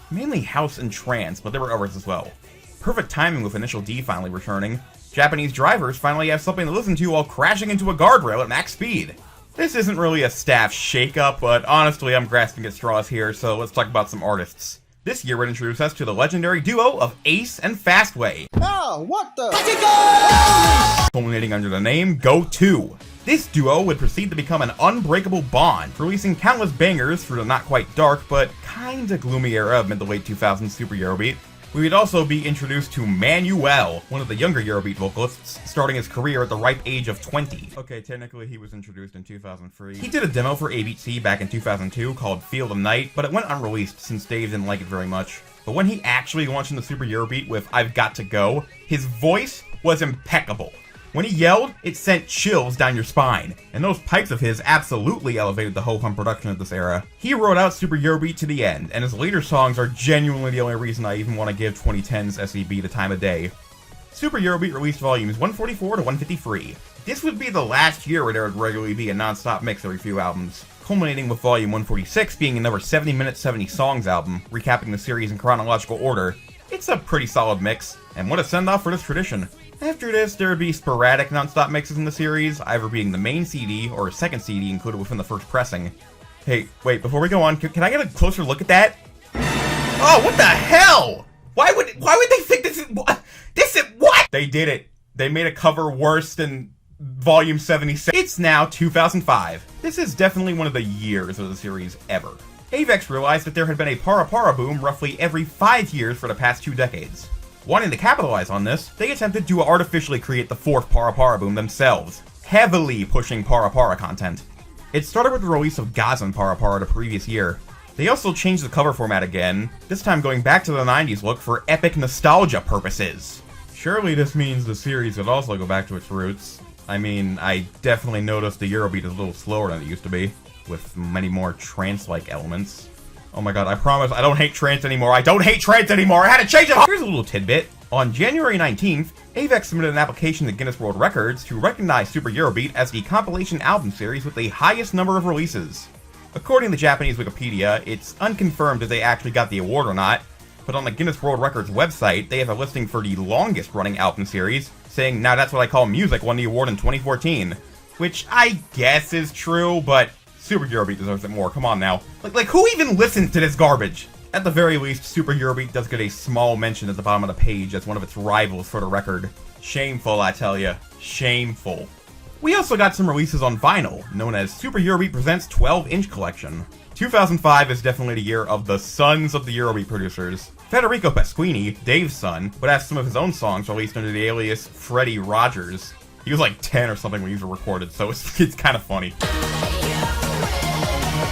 Mainly house and trance, but there were others as well. Perfect timing with Initial D finally returning. Japanese drivers finally have something to listen to while crashing into a guardrail at max speed. This isn't really a staff shakeup, but honestly I'm grasping at straws here, so let's talk about some artists. This year would introduce us to the legendary duo of Ace and Fastway. Oh, what the? Culminating under the name Go2. This duo would proceed to become an unbreakable bond, releasing countless bangers through the not quite dark, but kinda gloomy era of mid to late 2000s Super Eurobeat. We would also be introduced to Manuel, one of the younger Eurobeat vocalists, starting his career at the ripe age of 20. Okay, technically he was introduced in 2003. He did a demo for ABC back in 2002 called Feel the Night, but it went unreleased since Dave didn't like it very much. But when he actually launched into Super Eurobeat with I've Got to Go, his voice was impeccable. When he yelled, it sent chills down your spine, and those pipes of his absolutely elevated the ho-hum production of this era. He wrote out Super Eurobeat to the end, and his later songs are genuinely the only reason I even want to give 2010's SEB the time of day. Super Eurobeat released volumes 144 to 153. This would be the last year where there would regularly be a non-stop mix every few albums, culminating with volume 146 being another 70-minute 70 songs album, recapping the series in chronological order. It's a pretty solid mix, and what a send-off for this tradition. After this, there would be sporadic non-stop mixes in the series, either being the main CD or a second CD included within the first pressing. Hey, wait, before we go on, can I get a closer look at that? Oh, what the hell? Why would they think this is what? They did it. They made a cover worse than volume 76. It's now 2005. This is definitely one of the years of the series ever. Avex realized that there had been a Para Para boom roughly every 5 years for the past 2 decades. Wanting to capitalize on this, they attempted to artificially create the 4th Para Para boom themselves, heavily pushing Para Para content. It started with the release of Gazan Para Para the previous year. They also changed the cover format again, this time going back to the 90s look for epic nostalgia purposes. Surely this means the series would also go back to its roots. I mean, I definitely noticed the Eurobeat is a little slower than it used to be, with many more trance-like elements. Oh my god, I promise I don't hate trance anymore. I don't hate trance anymore. I had to change it. Here's a little tidbit. On January 19th, Avex submitted an application to Guinness World Records to recognize Super Eurobeat as the compilation album series with the highest number of releases. According to Japanese Wikipedia, it's unconfirmed if they actually got the award or not, but on the Guinness World Records website, they have a listing for the longest running album series, saying Now That's What I Call Music won the award in 2014. Which I guess is true, but Super Eurobeat deserves it more, come on now. Like who even listens to this garbage? At the very least, Super Eurobeat does get a small mention at the bottom of the page as one of its rivals for the record. Shameful, I tell ya. Shameful. We also got some releases on vinyl, known as Super Eurobeat Presents 12-Inch Collection. 2005 is definitely the year of the sons of the Eurobeat producers. Federico Pasquini, Dave's son, would have some of his own songs released under the alias Freddie Rogers. He was like 10 or something when these were recorded, so it's kind of funny.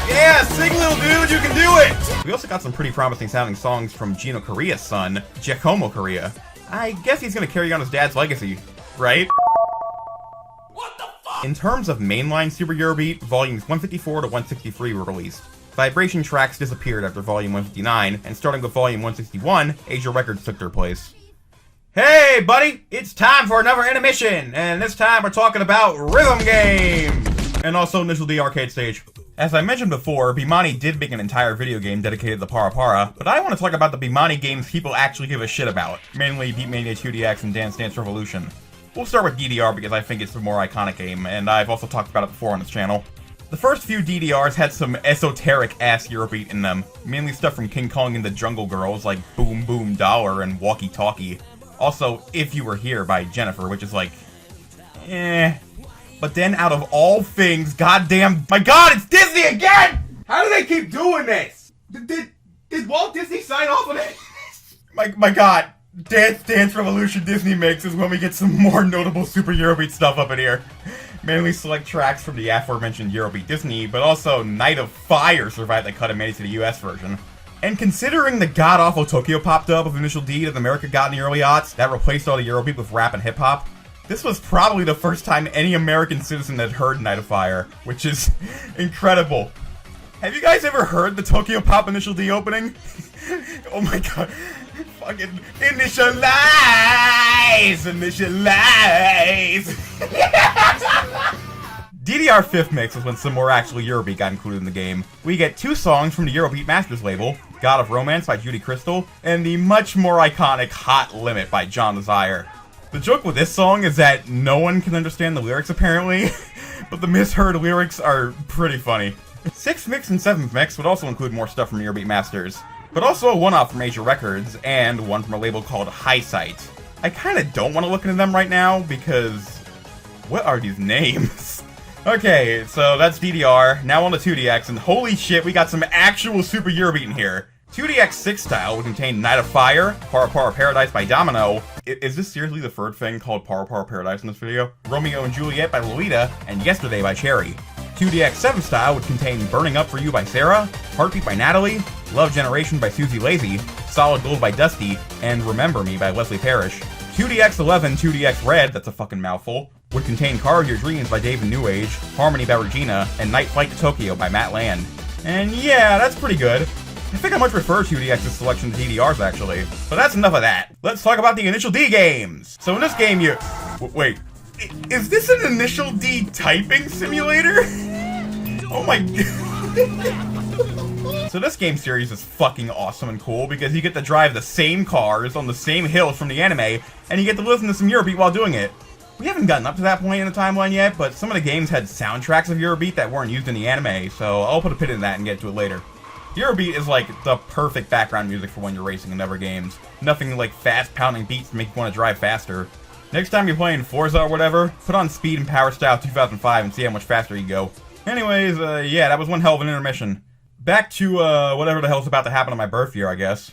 Yeah, sing little dude, you can do it! We also got some pretty promising sounding songs from Gino Correa's son, Giacomo Correa. I guess he's gonna carry on his dad's legacy, right? What the fuck? In terms of mainline Super Eurobeat, volumes 154 to 163 were released. Vibration tracks disappeared after volume 159, and starting with volume 161, Asia Records took their place. Hey buddy, it's time for another intermission, and this time we're talking about rhythm games! And also Initial D arcade stage. As I mentioned before, Bimani did make an entire video game dedicated to Para Para, but I want to talk about the Bimani games people actually give a shit about, mainly Beatmania 2DX and Dance Dance Revolution. We'll start with DDR because I think it's the more iconic game, and I've also talked about it before on this channel. The first few DDRs had some esoteric-ass Eurobeat in them, mainly stuff from King Kong and the Jungle Girls like Boom Boom Dollar and Walkie Talkie. Also, If You Were Here by Jennifer, which is like, eh. But then out of all things, goddamn, my god, it's Disney again! How do they keep doing this? Did Walt Disney sign off on it? my god, Dance Dance Revolution Disney Mix is when we get some more notable Super Eurobeat stuff up in here. Mainly select tracks from the aforementioned Eurobeat Disney, but also Night of Fire survived the cut and made it to the US version. And considering the god-awful Tokyo Pop dub of Initial D that America got in the early aughts, that replaced all the Eurobeat with rap and hip-hop, this was probably the first time any American citizen had heard Night of Fire, which is incredible. Have you guys ever heard the Tokyo Pop Initial D opening? Oh my god. Fucking Initialize! Initialize! DDR 5th mix is when some more actual Eurobeat got included in the game. We get 2 songs from the Eurobeat Masters label, God of Romance by Judy Crystal, and the much more iconic Hot Limit by John Desire. The joke with this song is that no one can understand the lyrics apparently, but the misheard lyrics are pretty funny. 6th mix and 7th mix would also include more stuff from Eurobeat Masters, but also a one-off from Asia Records, and one from a label called High Sight. I kinda don't want to look into them right now, because what are these names? Okay, so that's DDR, now on to 2DX, and holy shit, we got some actual Super Eurobeat in here. 2DX 6 style would contain Night of Fire, Para Para Paradise by Domino. Is this seriously the third thing called Para Para Paradise in this video? Romeo and Juliet by Lolita, and Yesterday by Cherry. 2DX 7 style would contain Burning Up For You by Sarah, Heartbeat by Natalie, Love Generation by Susie Lazy, Solid Gold by Dusty, and Remember Me by Leslie Parrish. 2DX11, 2DX Red, that's a fucking mouthful, would contain Car of Your Dreams by Dave and New Age, Harmony by Regina, and Night Flight to Tokyo by Matt Land. And yeah, that's pretty good. I think I much prefer 2DX's selection to DDR's actually. But that's enough of that. Let's talk about the Initial D games. So in this game you... Wait. Is this an Initial D typing simulator? Oh my god. So this game series is fucking awesome and cool because you get to drive the same cars on the same hills from the anime, and you get to listen to some Eurobeat while doing it. We haven't gotten up to that point in the timeline yet, but some of the games had soundtracks of Eurobeat that weren't used in the anime, so I'll put a pin in that and get to it later. Eurobeat is like the perfect background music for when you're racing in other games. Nothing like fast pounding beats to make you want to drive faster. Next time you're playing Forza or whatever, put on Speed and Power Style 2005 and see how much faster you go. Anyways, yeah, that was one hell of an intermission. Back to, whatever the hell's about to happen on my birth year, I guess.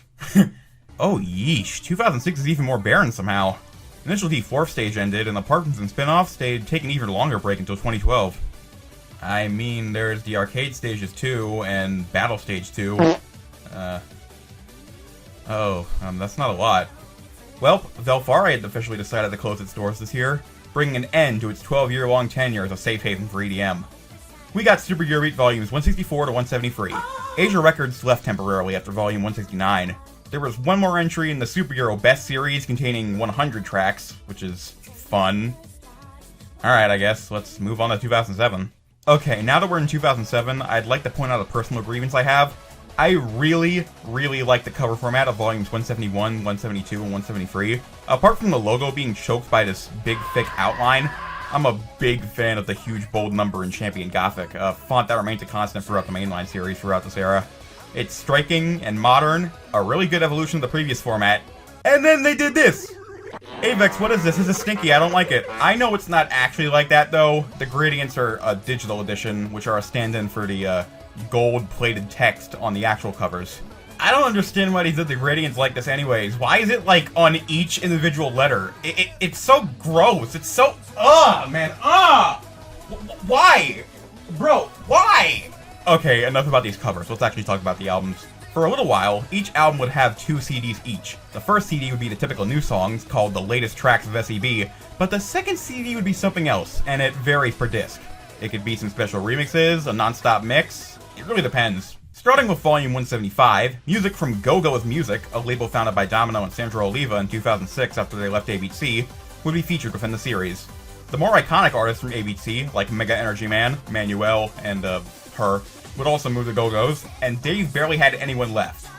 Oh, yeesh. 2006 is even more barren somehow. Initial D 4th stage ended, and the Parkinson spin-off stayed taking an even longer break until 2012. I mean, there's the arcade stages 2 and Battle Stage 2. That's not a lot. Well, Velfari had officially decided to close its doors this year, bringing an end to its 12-year-long tenure as a safe haven for EDM. We got Super Eurobeat volumes 164 to 173. Asia Records left temporarily after volume 169. There was one more entry in the Super Euro Best series containing 100 tracks, which is fun. Alright, I guess, let's move on to 2007. Okay, now that we're in 2007, I'd like to point out a personal grievance I have. I really like the cover format of volumes 171, 172, and 173. Apart from the logo being choked by this big, thick outline, I'm a big fan of the huge, bold number in Champion Gothic, a font that remains a constant throughout the mainline series throughout this era. It's striking and modern, a really good evolution of the previous format, and then they did this! Avex, what is this? This is stinky, I don't like it. I know it's not actually like that, though. The gradients are a digital edition, which are a stand-in for the, gold-plated text on the actual covers. I don't understand why they did the gradients like this anyways. Why is it, like, on each individual letter? It's so gross. It's so... man. Why? Bro, why? Okay, enough about these covers. Let's actually talk about the albums. For a little while, each album would have 2 CDs each. The first CD would be the typical new songs, called the latest tracks of SEB, but the second CD would be something else, and it varies per disc. It could be some special remixes, a non-stop mix, it really depends. Starting with volume 175, music from Go-Go with Music, a label founded by Domino and Sandra Oliva in 2006 after they left ABC, would be featured within the series. The more iconic artists from ABC, like Mega Energy Man, Manuel, and, her, would also move the Go-Go's, and Dave barely had anyone left.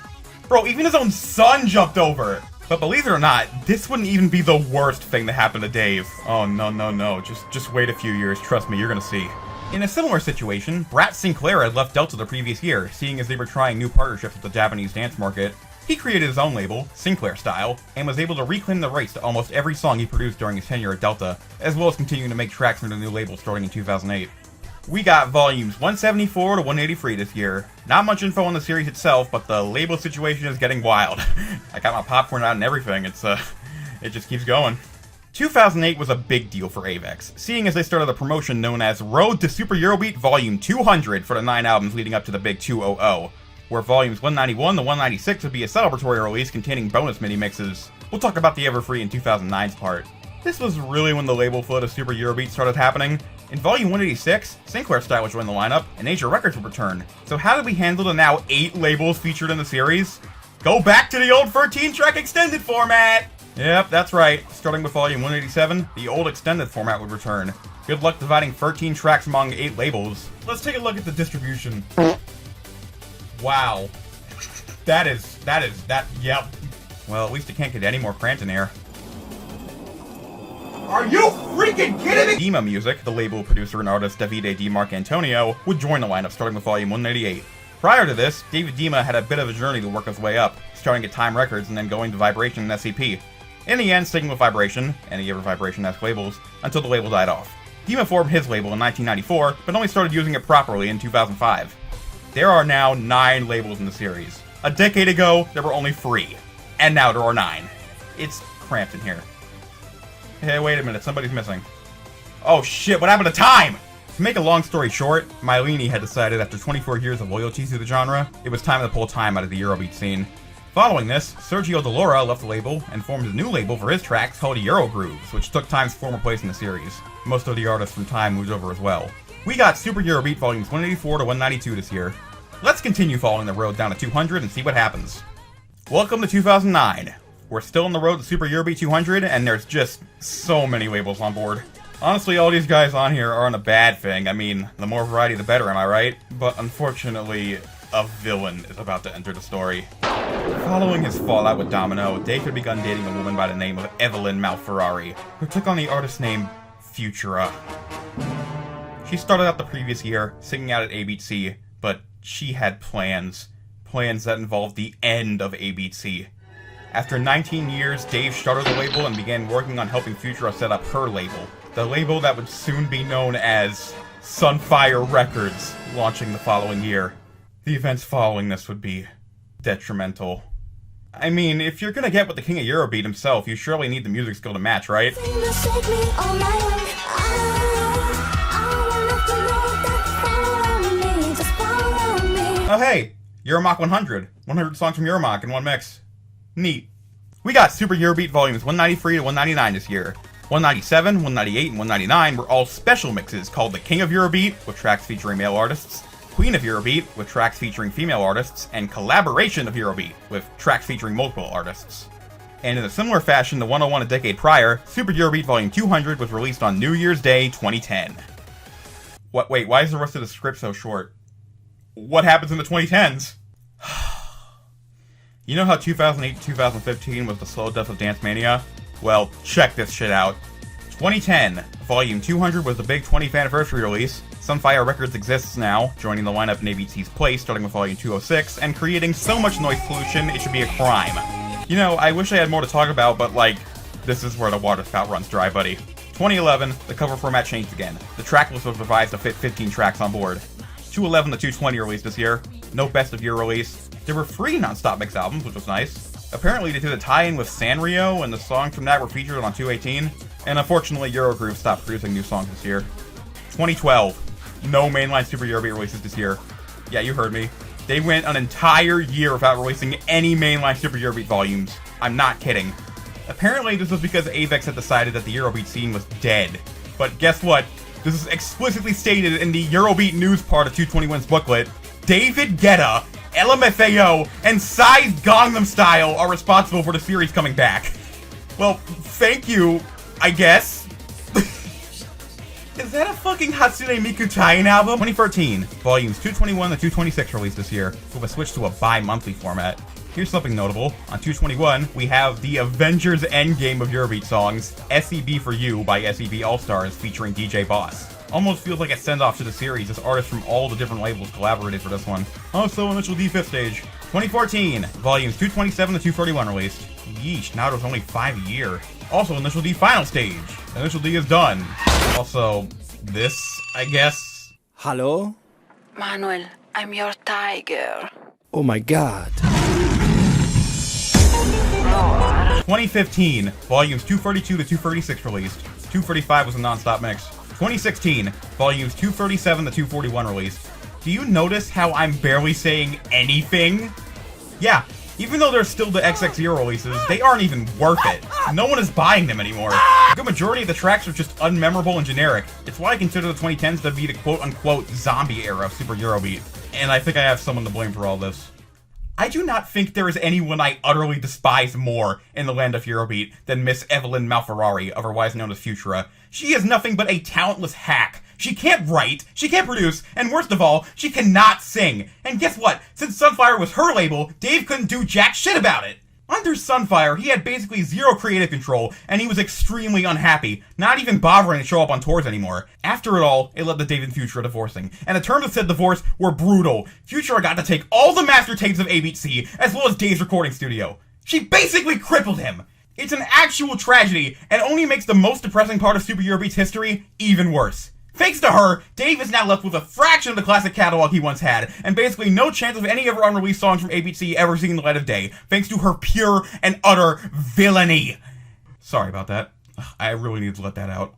Bro, even his own son jumped over! But believe it or not, this wouldn't even be the worst thing to happen to Dave. Oh, no. Just wait a few years. Trust me, you're gonna see. In a similar situation, Brat Sinclair had left Delta the previous year, seeing as they were trying new partnerships with the Japanese dance market. He created his own label, Sinclair Style, and was able to reclaim the rights to almost every song he produced during his tenure at Delta, as well as continuing to make tracks for the new label starting in 2008. We got volumes 174 to 183 this year. Not much info on the series itself, but the label situation is getting wild. I got my popcorn out and everything, it just keeps going. 2008 was a big deal for Avex, seeing as they started a promotion known as Road to Super Eurobeat Volume 200 for the 9 albums leading up to the big 200, where volumes 191 to 196 would be a celebratory release containing bonus mini-mixes. We'll talk about the Everfree in 2009's part. This was really when the label flow to Super Eurobeat started happening. In volume 186, Sinclair Style would join the lineup, and Asia Records would return. So how did we handle the now 8 labels featured in the series? Go back to the old 13-track extended format! Yep, that's right. Starting with volume 187, the old extended format would return. Good luck dividing 13 tracks among 8 labels. Let's take a look at the distribution. Wow. Yep. Well, at least it can't get any more Crampton air. Are you freaking kidding me? Dima Music, the label producer and artist Davide Di Marcantonio, would join the lineup starting with volume 188. Prior to this, David Dima had a bit of a journey to work his way up, starting at Time Records and then going to Vibration and SCP. In the end, sticking with Vibration, and the other Vibration-esque labels, until the label died off. Dima formed his label in 1994, but only started using it properly in 2005. There are now 9 labels in the series. A decade ago, there were only 3. And now there are 9. It's cramped in here. Hey, wait a minute, somebody's missing. Oh shit, what happened to Time? To make a long story short, Millenium had decided after 24 years of loyalty to the genre, it was time to pull Time out of the Eurobeat scene. Following this, Sergio Delora left the label and formed a new label for his tracks called Eurogrooves, which took Time's former place in the series. Most of the artists from Time moved over as well. We got Super Eurobeat volumes 184 to 192 this year. Let's continue following the road down to 200 and see what happens. Welcome to 2009. We're still on the road to Super Eurobeat 200, and there's just so many labels on board. Honestly, all these guys on here aren't a bad thing. I mean, the more variety the better, am I right? But unfortunately, a villain is about to enter the story. Following his fallout with Domino, Dave had begun dating a woman by the name of Evelin Malferrari, who took on the artist name Futura. She started out the previous year, singing out at ABC, but she had plans that involved the end of ABC. After 19 years, Dave shuttered the label and began working on helping Futura set up her label, the label that would soon be known as Sunfire Records, launching the following year. The events following this would be detrimental. I mean, if you're gonna get with the king of Eurobeat himself, you surely need the music skill to match, right? Oh hey, Euromach 100. 100 songs from Euromach in one mix. Neat. We got Super Eurobeat volumes 193 to 199 this year. 197, 198, and 199 were all special mixes called the King of Eurobeat, with tracks featuring male artists, Queen of Eurobeat, with tracks featuring female artists, and Collaboration of Eurobeat, with tracks featuring multiple artists. And in a similar fashion to 101 a decade prior, Super Eurobeat Volume 200 was released on New Year's Day 2010. Wait, why is the rest of the script so short? What happens in the 2010s? You know how 2008 to 2015 was the slow death of Dance Mania? Well, check this shit out. 2010, Volume 200 was the big 20th anniversary release. Sunfire Records exists now, joining the lineup in ABC's place, starting with Volume 206, and creating so much noise pollution, it should be a crime. You know, I wish I had more to talk about, but like, this is where the water spout runs dry, buddy. 2011, the cover format changed again. The track list was revised to fit 15 tracks on board. 211 to 220 released this year. No best of year release. There were 3 non-stop mix albums, which was nice. Apparently they did a tie-in with Sanrio, and the songs from that were featured on 218. And unfortunately, Eurogroove stopped producing new songs this year. 2012. No mainline Super Eurobeat releases this year. Yeah, you heard me. They went an entire year without releasing any mainline Super Eurobeat volumes. I'm not kidding. Apparently this was because Avex had decided that the Eurobeat scene was dead. But guess what? This is explicitly stated in the Eurobeat news part of 221's booklet. David Guetta, LMFAO, and Psy's Gangnam Style are responsible for the series coming back. Well, thank you, I guess. Is that a fucking Hatsune Miku tie-in album? 2013, volumes 221 to 226 released this year, with a switch to a bi-monthly format. Here's something notable. On 221, we have the Avengers Endgame of Eurobeat songs, SEB for You by SEB All-Stars featuring DJ Boss. Almost feels like a send-off to the series as artists from all the different labels collaborated for this one. Also, Initial D 5th stage. 2014, volumes 227 to 231 released. Yeesh, now there's only 5 a year. Also, Initial D final stage. Initial D is done. Also, this, I guess. Hello? Manuel, I'm your tiger. Oh my god. 2015, volumes 232 to 236 released. 235 was a non-stop mix. 2016, volumes 237 to 241 released. Do you notice how I'm barely saying anything? Yeah, even though there's still the XX0 releases, they aren't even worth it. No one is buying them anymore. The good majority of the tracks are just unmemorable and generic. It's why I consider the 2010s to be the quote-unquote zombie era of Super Eurobeat. And I think I have someone to blame for all this. I do not think there is anyone I utterly despise more in the land of Eurobeat than Miss Evelin Malferrari, otherwise known as Futura. She is nothing but a talentless hack. She can't write, she can't produce, and worst of all, she cannot sing. And guess what? Since Sunfire was her label, Dave couldn't do jack shit about it. Under Sunfire, he had basically zero creative control, and he was extremely unhappy, not even bothering to show up on tours anymore. After it all, it led to Dave and Futura divorcing, and the terms of said divorce were brutal. Futura got to take all the master tapes of ABC, as well as Dave's recording studio. She basically crippled him. It's an actual tragedy, and only makes the most depressing part of Super Eurobeat's history even worse. Thanks to her, Dave is now left with a fraction of the classic catalog he once had, and basically no chance of any ever unreleased songs from ABC ever seeing the light of day, thanks to her pure and utter villainy. Sorry about that. I really need to let that out.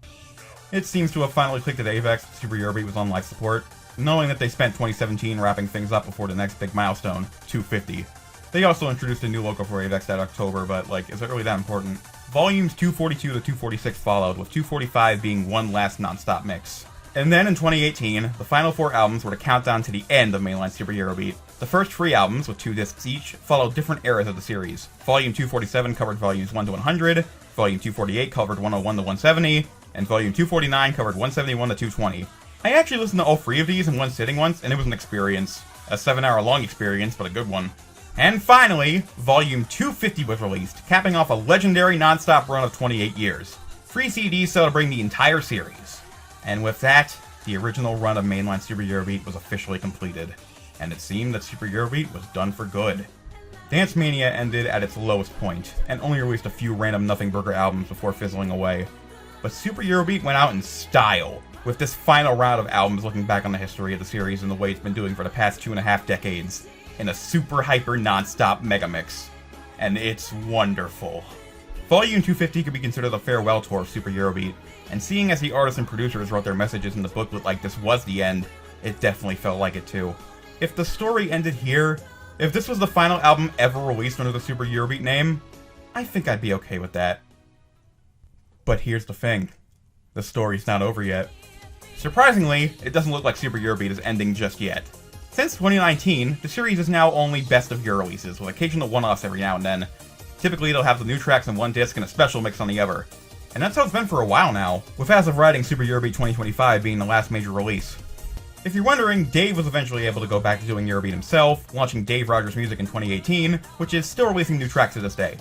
It seems to have finally clicked at Avex that Super Eurobeat was on life support, knowing that they spent 2017 wrapping things up before the next big milestone, 250. They also introduced a new logo for Avex that October, but like, is it really that important? Volumes 242 to 246 followed, with 245 being one last non-stop mix. And then in 2018, the final 4 albums were to count down to the end of mainline Super Eurobeat. The first 3 albums, with 2 discs each, followed different eras of the series. Volume 247 covered volumes 1 to 100, Volume 248 covered 101 to 170, and Volume 249 covered 171 to 220. I actually listened to all 3 of these in one sitting once, and it was an experience. A 7-hour-long experience, but a good one. And finally, Volume 250 was released, capping off a legendary non-stop run of 28 years. 3 CDs celebrating the entire series. And with that, the original run of mainline Super Eurobeat was officially completed. And it seemed that Super Eurobeat was done for good. Dance Mania ended at its lowest point, and only released a few random nothing burger albums before fizzling away. But Super Eurobeat went out in style, with this final round of albums looking back on the history of the series and the way it's been doing for the past 2.5 decades, in a super hyper non-stop megamix. And it's wonderful. Volume 250 could be considered the farewell tour of Super Eurobeat, and seeing as the artists and producers wrote their messages in the booklet like this was the end, it definitely felt like it too. If the story ended here, if this was the final album ever released under the Super Eurobeat name, I think I'd be okay with that. But here's the thing. The story's not over yet. Surprisingly, it doesn't look like Super Eurobeat is ending just yet. Since 2019, the series is now only best of year releases, with occasional one-offs every now and then. Typically, they'll have the new tracks on one disc and a special mix on the other. And that's how it's been for a while now, with as of writing Super Eurobeat 2025 being the last major release. If you're wondering, Dave was eventually able to go back to doing Eurobeat himself, launching Dave Rogers Music in 2018, which is still releasing new tracks to this day.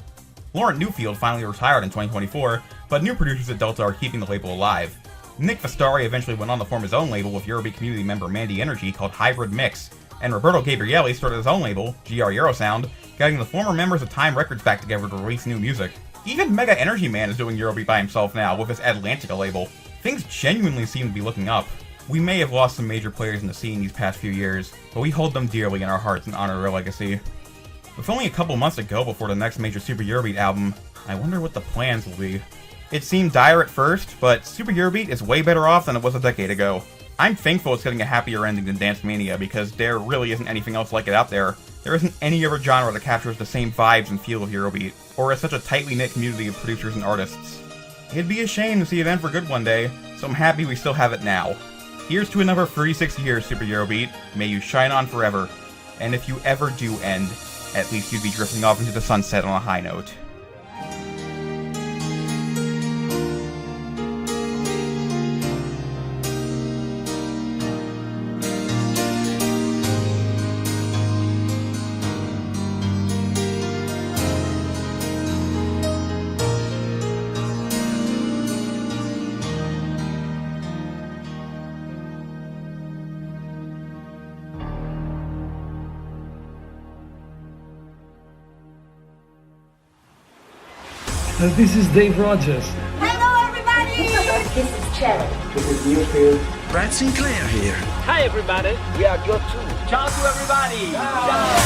Lauren Newfield finally retired in 2024, but new producers at Delta are keeping the label alive. Nick Vastari eventually went on to form his own label with Eurobeat community member Mandy Energy called Hybrid Mix, and Roberto Gabrielli started his own label, GR Eurosound, getting the former members of Time Records back together to release new music. Even Mega Energy Man is doing Eurobeat by himself now with his Atlantica label. Things genuinely seem to be looking up. We may have lost some major players in the scene these past few years, but we hold them dearly in our hearts and honor their legacy. With only a couple months to go before the next major Super Eurobeat album, I wonder what the plans will be. It seemed dire at first, but Super Eurobeat is way better off than it was a decade ago. I'm thankful it's getting a happier ending than Dance Mania because there really isn't anything else like it out there. There isn't any other genre that captures the same vibes and feel of Eurobeat, or has such a tightly knit community of producers and artists. It'd be a shame to see it end for good one day, so I'm happy we still have it now. Here's to another 36 years, Super Eurobeat. May you shine on forever. And if you ever do end, at least you'd be drifting off into the sunset on a high note. This is Dave Rogers. Hello, everybody! This is Cherry. This is Newfield. Brad Sinclair here. Hi everybody, we are Go2. Ciao to everybody! Ciao!